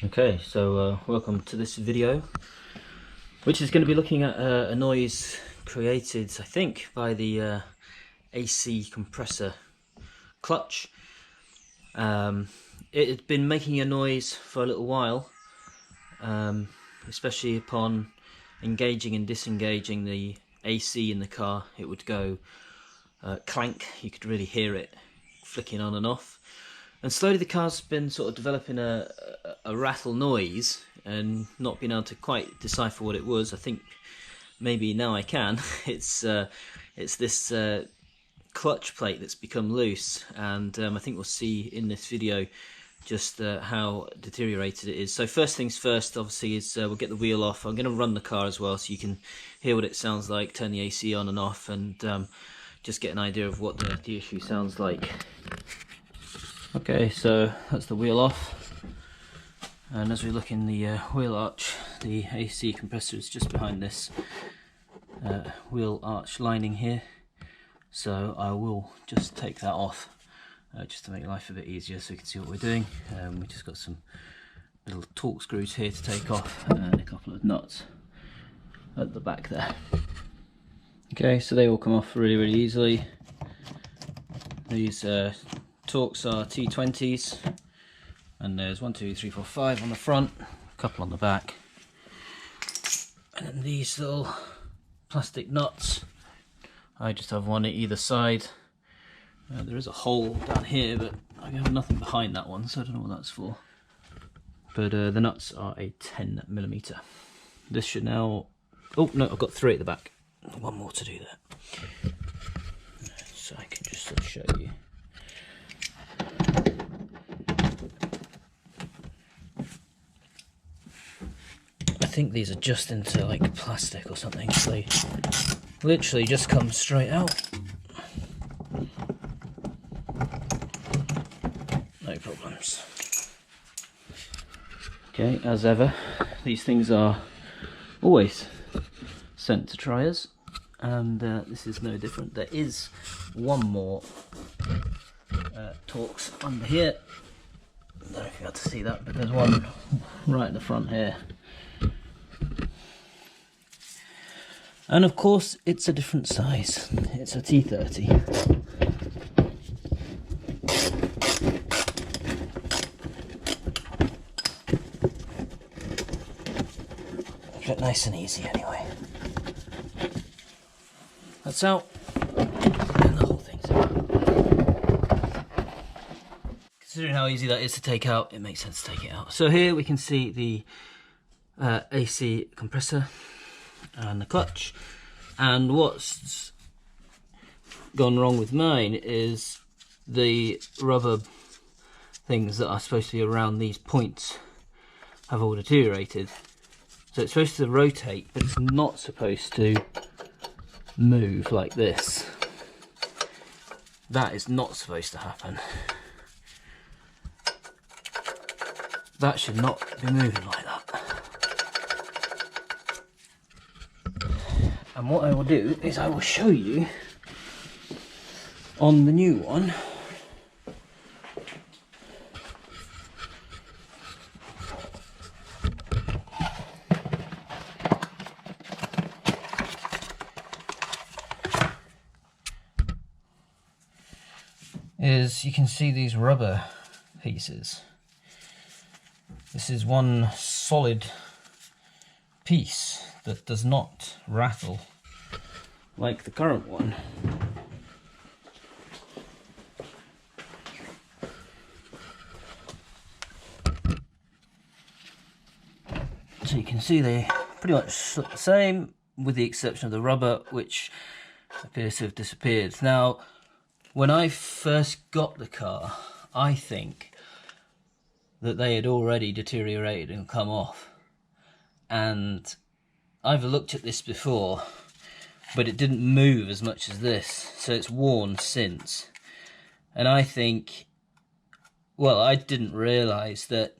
Okay, so welcome to this video, which is going to be looking at a noise created, I think, by the AC compressor clutch. It had been making a noise for a little while, especially upon engaging and disengaging the AC in the car. It would go clank. You could really hear it flicking on and off. And slowly the car's been sort of developing a rattle noise and not being able to quite decipher what it was. I think maybe now I can. It's this clutch plate that's become loose, and I think we'll see in this video just how deteriorated it is. So first things first, obviously, is we'll get the wheel off. I'm going to run the car as well so you can hear what it sounds like, turn the AC on and off, and just get an idea of what the issue sounds like. Okay, so that's the wheel off, and as we look in the wheel arch, the AC compressor is just behind this wheel arch lining here, so I will just take that off just to make life a bit easier so we can see what we're doing. We've just got some little torque screws here to take off and a couple of nuts at the back there. Okay, so they all come off really easily. These Torques are T20s, and there's 1, 2, 3, 4, 5 on the front, a couple on the back, and then these little plastic nuts, I just have one at either side. There is a hole down here, but I have nothing behind that one, so I don't know what that's for. But the nuts are a 10mm. This should now, oh no, I've got 3 at the back, one more to do that, so I can just sort of show you. I think these are just into like plastic or something, so they literally just come straight out. No problems. Okay, as ever, these things are always sent to triers, and this is no different. There is one more Torques under here. I don't know if you got to see that, but there's one right at the front here. And of course, it's a different size. It's a T30. But nice and easy anyway. That's out. And the whole thing's out. Considering how easy that is to take out, it makes sense to take it out. So here we can see the AC compressor and the clutch, and what's gone wrong with mine is the rubber things that are supposed to be around these points have all deteriorated. So it's supposed to rotate, but it's not supposed to move like this. That is not supposed to happen. That should not be moving like that. And what I will do is I will show you on the new one is you can see these rubber pieces. This is one solid piece that does not rattle like the current one. So you can see they pretty much look the same, with the exception of the rubber, which appears to have disappeared. Now, when I first got the car, I think that they had already deteriorated and come off. And I've looked at this before, but it didn't move as much as this, so it's worn since. And I think, well, I didn't realise that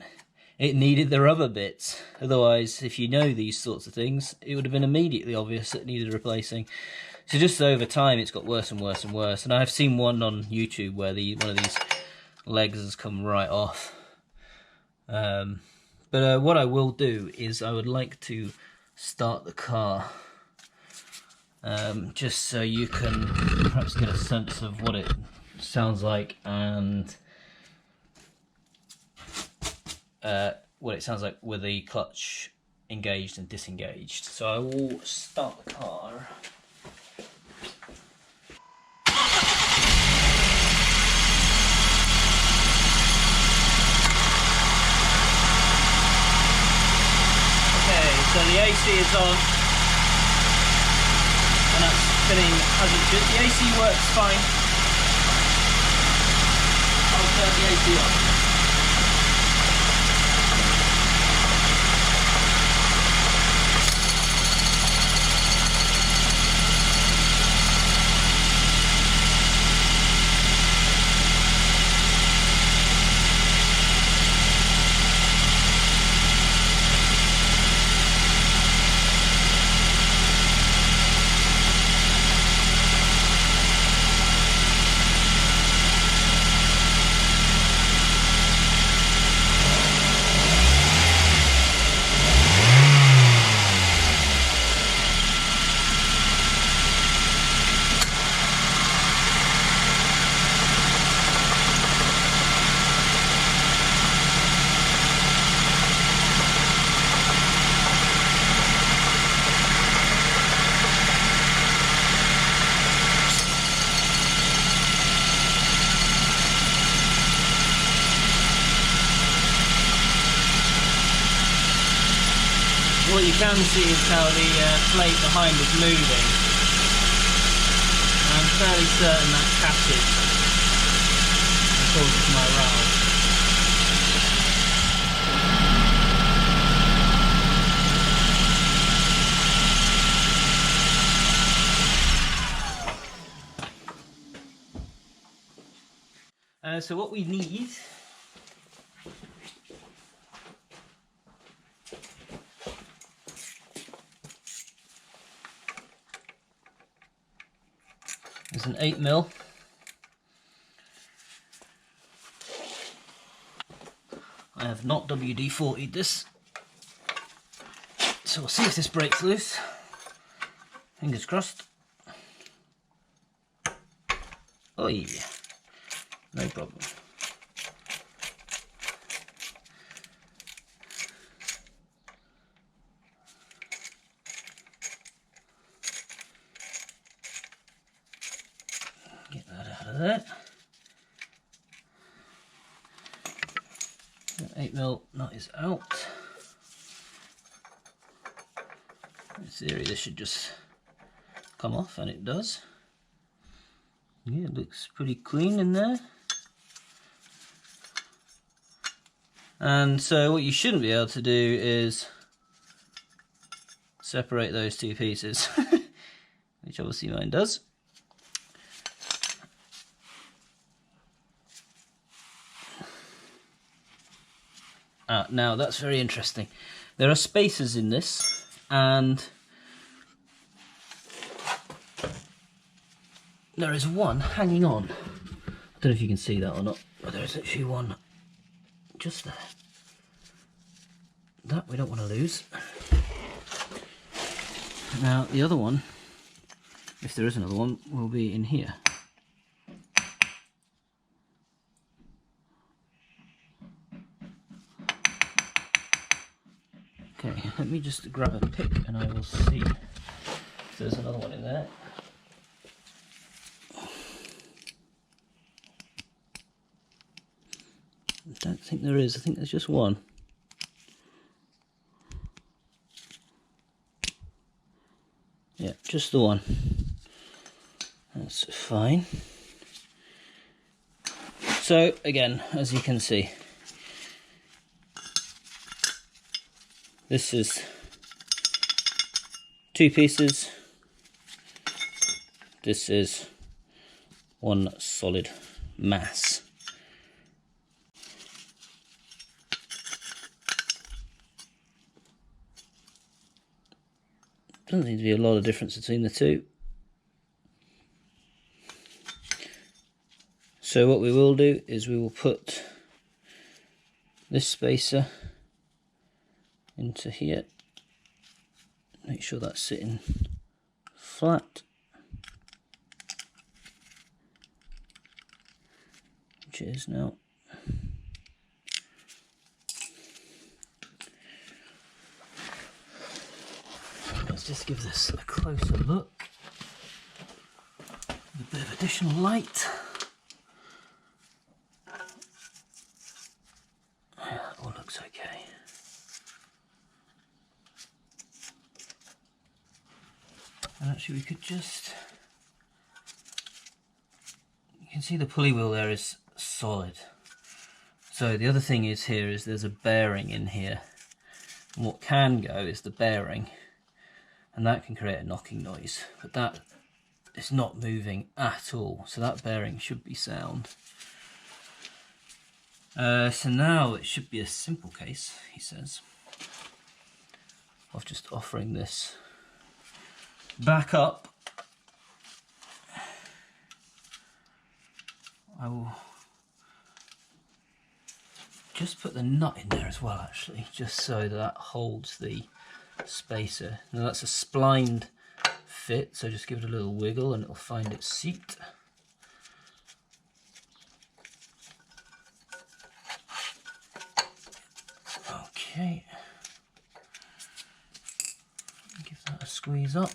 it needed the rubber bits. Otherwise, if you know these sorts of things, it would have been immediately obvious that it needed replacing. So just over time, it's got worse and worse and worse. And I've seen one on YouTube where one of these legs has come right off. But what I will do is I would like to start the car just so you can perhaps get a sense of what it sounds like and what it sounds like with the clutch engaged and disengaged. So I will start the car. So the AC is on, and that's spinning as it should. The AC works fine. I'll turn the AC on. What you can see is how the plate behind is moving. I'm fairly certain that catches and causes my row. So what we need is an 8mm. I have not WD-40'd this, so we'll see if this breaks loose. Fingers crossed. Oh yeah, no problem. Get that out of there. That 8mm nut is out. In theory this should just come off, and it does. Yeah, it looks pretty clean in there. And so what you shouldn't be able to do is separate those two pieces, which obviously mine does. Now that's very interesting. There are spacers in this, and there is one hanging on. I don't know if you can see that or not, but there is actually one just there. That we don't want to lose. Now the other one, if there is another one, will be in here. Okay, let me just grab a pick and I will see if there's another one in there. I don't think there is, I think there's just one. Yeah, just the one. That's fine. So again, as you can see, this is two pieces. This is one solid mass. Doesn't seem to be a lot of difference between the two. So what we will do is we will put this spacer into here. Make sure that's sitting flat, which it is now. Let's just give this a closer look with a bit of additional light. Yeah, that all looks okay. And actually we could just, you can see the pulley wheel there is solid. So the other thing is here is there's a bearing in here. And what can go is the bearing, and that can create a knocking noise, but that is not moving at all, so that bearing should be sound. So now it should be a simple case, he says, of just offering this back up. I will just put the nut in there as well, actually, just so that holds the spacer. Now that's a splined fit, so just give it a little wiggle and it'll find its seat. Okay, give that a squeeze up.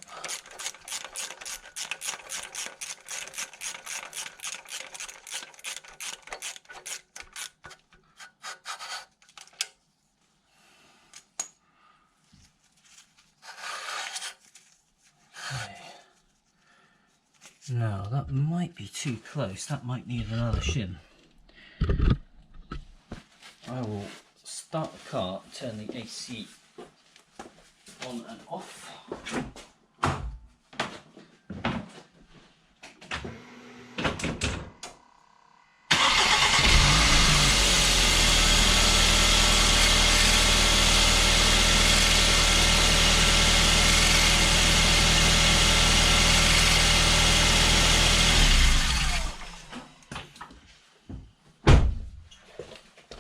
Now that might be too close, that might need another shim. I will start the car, turn the AC on and off.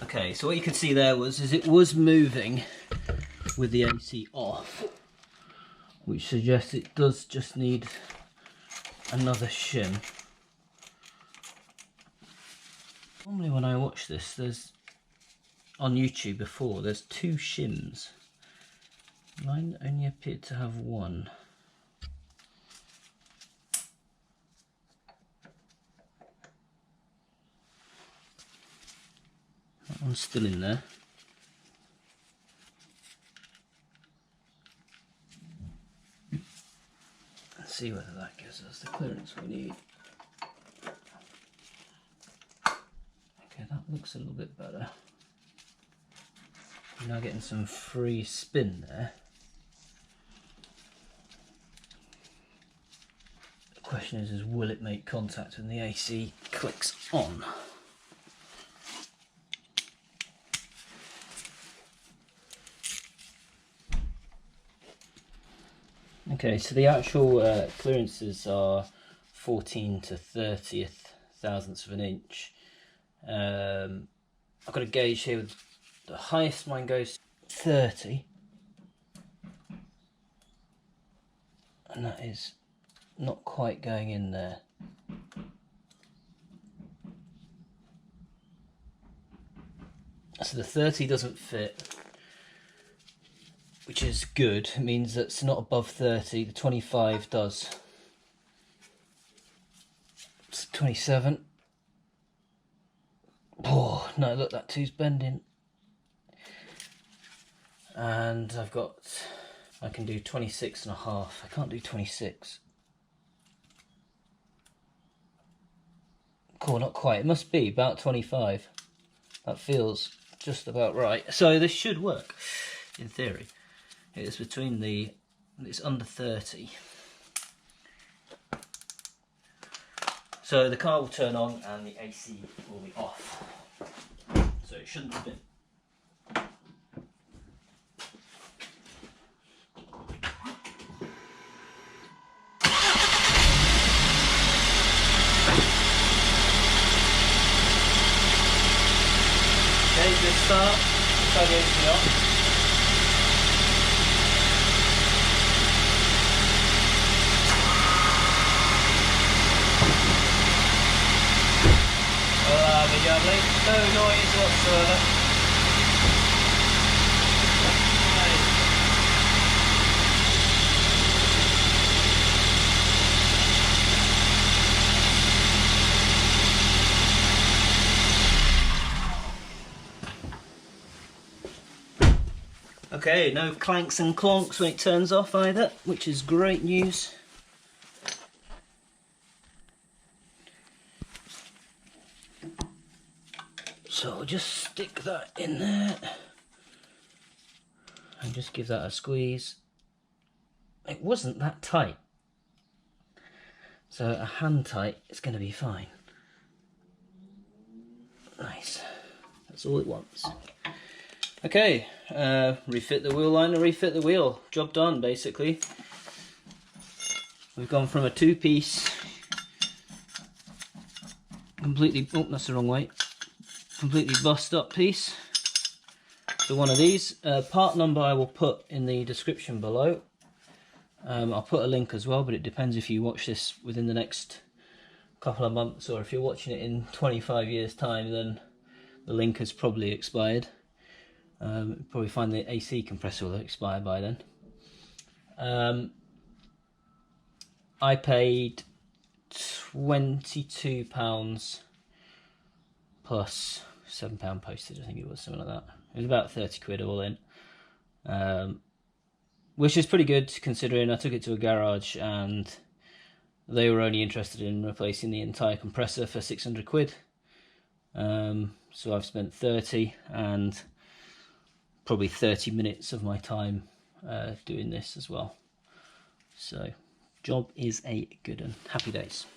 Okay, so what you could see there is it was moving with the AC off, which suggests it does just need another shim. Normally when I watch this, there's on YouTube before, there's 2 shims. Mine only appeared to have 1. That one's still in there. Let's see whether that gives us the clearance we need. Okay, that looks a little bit better. We're now getting some free spin there. The question is will it make contact when the AC clicks on? Okay, so the actual clearances are 14 to 30th thousandths of an inch. I've got a gauge here with the highest mine goes 30, and that is not quite going in there. So the 30 doesn't fit, which is good. It means that it's not above 30. The 25 does. It's 27. Oh no, look, that 2's bending. And I can do 26 and a half. I can't do 26. Cool, not quite. It must be about 25. That feels just about right. So this should work, in theory. It's it's under 30. So the car will turn on and the AC will be off. So it shouldn't spin. Okay, good start. Turn the AC off. lovely, no noise whatsoever. Okay, no clanks and clonks when it turns off either, which is great news. So I'll just stick that in there and just give that a squeeze. It wasn't that tight, so a hand tight is going to be fine. Nice, that's all it wants. Okay, refit the wheel liner, refit the wheel. Job done, basically. We've gone from a two-piece, completely, oh, that's the wrong way, completely bust up piece, to one of these. Part number I will put in the description below. I'll put a link as well, but it depends if you watch this within the next couple of months, or if you're watching it in 25 years time, then the link has probably expired. Probably find the AC compressor will expire by then. I paid £22 plus £7 postage, I think it was, something like that. It was about 30 quid all in, which is pretty good considering I took it to a garage and they were only interested in replacing the entire compressor for 600 quid. So I've spent 30 and probably 30 minutes of my time doing this as well. So job is a good one. Happy days.